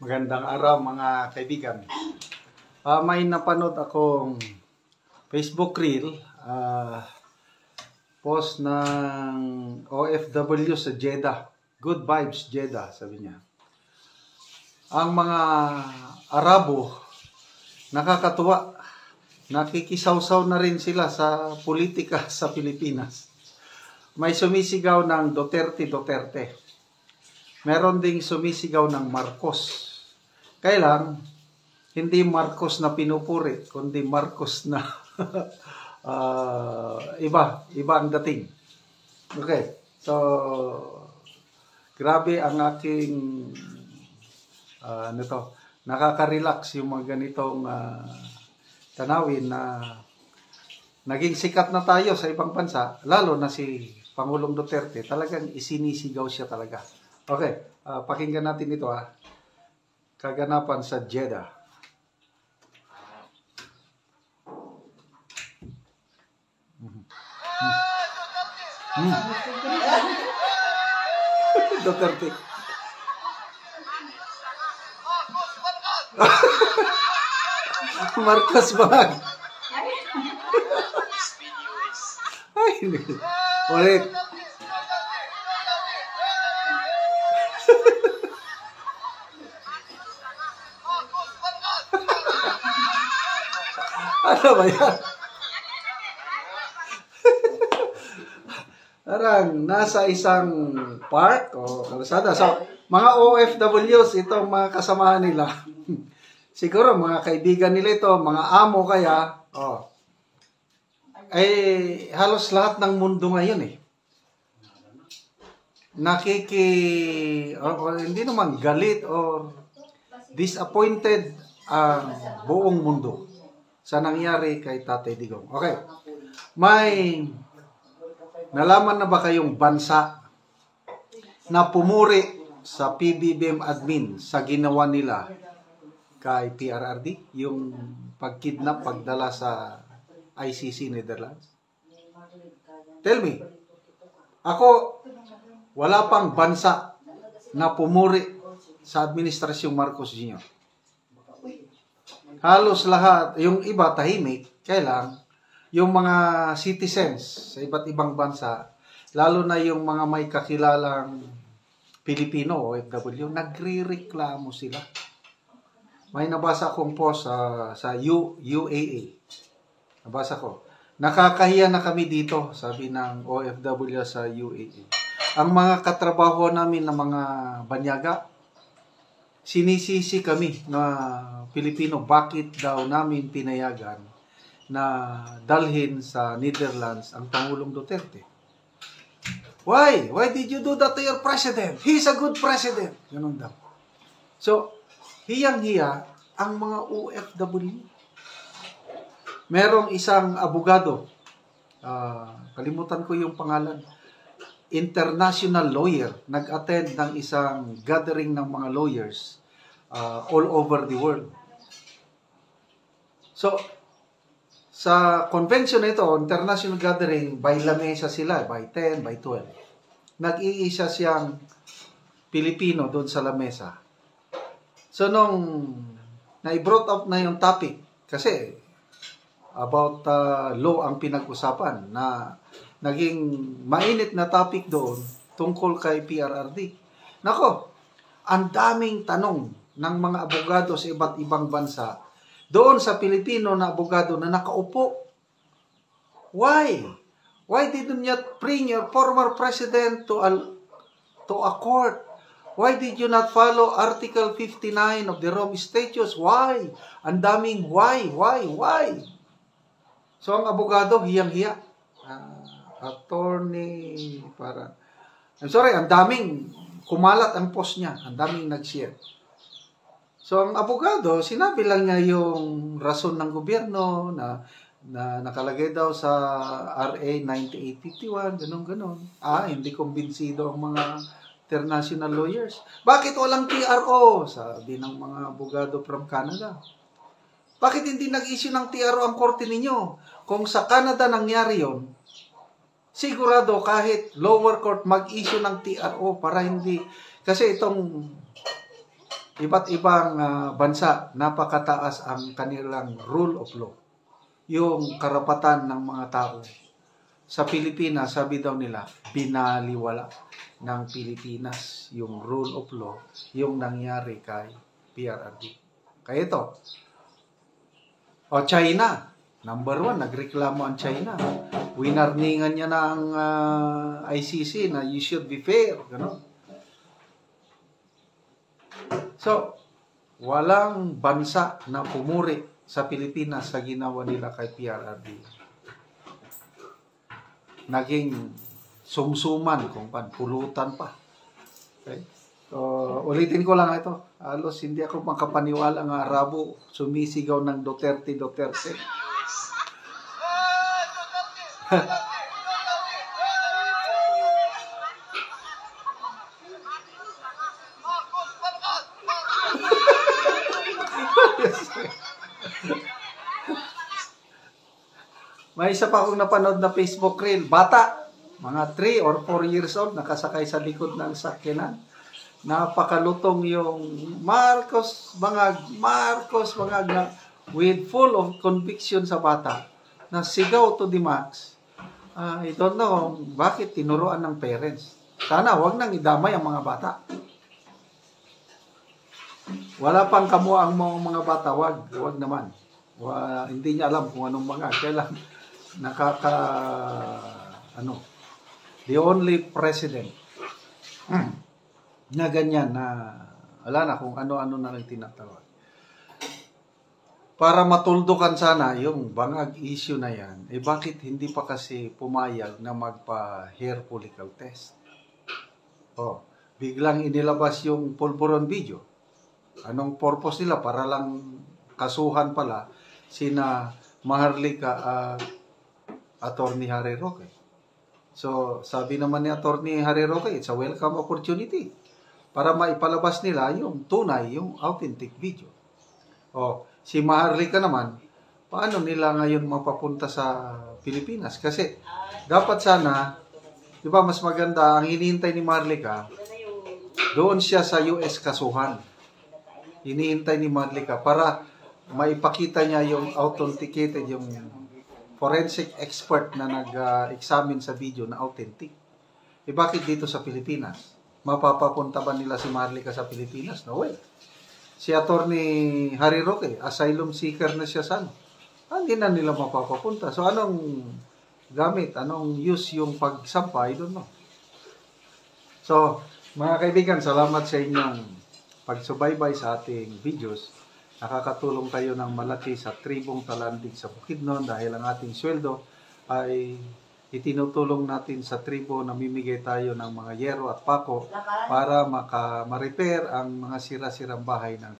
Magandang araw mga kaibigan. May napanood akong Facebook reel, post ng OFW sa Jeddah. Good vibes Jeddah, sabi niya. Ang mga Arabo, nakakatuwa. Nakikisawsaw na rin sila sa politika sa Pilipinas. May sumisigaw ng Duterte. Meron ding sumisigaw ng Marcos. Kailang, hindi Marcos na pinupuri, kundi Marcos na iba ang dating. Okay, so, grabe ang aking, nakaka-relax yung mga ganitong tanawin na naging sikat na tayo sa ibang bansa, lalo na si Pangulong Duterte, talagang isinisigaw siya talaga. Okay, pakinggan natin ito kaganapan sa Jeddah. Duterte. Marcos bang? Ay, ulit. Ano ba yan? Parang nasa isang park o kalsada. So, mga OFWs, itong mga kasamahan nila. Siguro, mga kaibigan nila ito, mga amo kaya. Halos lahat ng mundo ngayon hindi naman galit or disappointed ang buong mundo sa nangyari kay Tatay Digong. Okay. May nalaman na ba kayong bansa na pumuri sa PBBM admin sa ginawa nila kay PRRD? Yung pagkidnap, pagdala sa ICC Netherlands? Tell me. Ako, wala pang bansa na pumuri sa administrasyong Marcos Jr. Halos lahat, yung iba tahimik, kailang yung mga citizens sa iba't ibang bansa, lalo na yung mga may kakilalang Pilipino o OFW, nagre-reklamo sila. May nabasa akong post sa UAA. Nabasa ko. Nakakahiya na kami dito, sabi ng OFW sa UAA. Ang mga katrabaho namin na mga banyaga, sinisisi kami na Pilipino, bakit daw namin pinayagan na dalhin sa Netherlands ang Pangulong Duterte. Why? Why did you do that to your president? He's a good president. Ganun daw. So, hiyang-hiya ang mga OFW. Merong isang abogado, kalimutan ko yung pangalan, international lawyer, nag-attend ng isang gathering ng mga lawyers all over the world. So, sa convention na ito, international gathering, by lamesa sila, by 10, by 12. Nag-iisa siyang Pilipino doon sa lamesa. So, nung na-brought up na yung topic, kasi about law ang pinag-usapan, na naging mainit na topic doon tungkol kay PRRD. Nako, ang daming tanong ng mga abogado sa iba't ibang bansa doon sa Pilipino na abogado na nakaupo. Why? Why didn't you bring your former president to a court? Why did you not follow Article 59 of the Rome Statutes? Why? Ang daming why? So, ang abogado, hiyang-hiya. Attorney, ang daming kumalat ang post niya. Ang daming nag-share. So, ang abogado, sinabi lang niya yung rason ng gobyerno na nakalagay daw sa RA 9851, ganun. Hindi kumbinsido ang mga international lawyers. Bakit walang TRO? Sabi ng mga abogado from Canada. Bakit hindi nag-issue ng TRO ang korte ninyo? Kung sa Canada nangyari yon, sigurado kahit lower court mag-issue ng TRO para hindi, kasi itong iba't ibang bansa, napakataas ang kanilang rule of law. Yung karapatan ng mga tao. Sa Pilipinas, sabi daw nila, binaliwala ng Pilipinas yung rule of law, yung nangyari kay PRRD. Kaya ito, China, number 1, nagreklamo ang China. Winarningan niya na ang ICC na you should be fair. Gano'n. So, walang bansa na pumuri sa Pilipinas sa ginawa nila kay PRRD. Naging sumsuman kung pulutan pa. Okay? So, ulitin ko lang ito. Halos hindi ako makapaniwala ng Arabo sumisigaw ng Duterte. May isa pa akong napanood na Facebook reel. Bata, mga 3 or 4 years old, nakasakay sa likod ng sakyanan. Napakalutong yung Marcos bangag na with full of conviction sa bata. Na sigaw to the max. I don't know bakit tinuruan ng parents. Sana wag nang idamay ang mga bata. Wala pang kamuha ang mga bata, wag naman. Hindi niya alam kung anong mga kailan the only president na ganyan na wala na kung ano-ano na lang tinatawag. Para matuldukan sana yung bangag issue na yan, bakit hindi pa kasi pumayag na magpa-hair follicle test? Biglang inilabas yung pulburon video. Anong purpose nila? Para lang kasuhan pala sina Maharlika at Attorney Harry Roque. So, sabi naman ni Attorney Harry Roque, it's a welcome opportunity para maipalabas nila yung tunay, yung authentic video. Si Maharlika naman, paano nila ngayon mapapunta sa Pilipinas? Kasi, dapat sana, di ba mas maganda, ang hinihintay ni Maharlika, doon siya sa US kasuhan. Hinihintay ni Maharlika para maipakita niya yung authenticated, yung forensic expert na nag-examine sa video na authentic. Bakit dito sa Pilipinas? Mapapapunta ba nila si Maharlika sa Pilipinas? No way. Si Attorney Harry Roque, asylum seeker na siya sana. Hindi na nila mapapapunta. So, anong gamit? Anong use yung pagsampa? I don't know. So, mga kaibigan, salamat sa inyong pagsubaybay sa ating videos. Nakakatulong tayo ng malaki sa tribong talandig sa Bukidnon dahil ang ating sweldo ay itinutulong natin sa tribo na mimigay tayo ng mga yero at pako para ma-repair ang mga sira-sirang bahay ng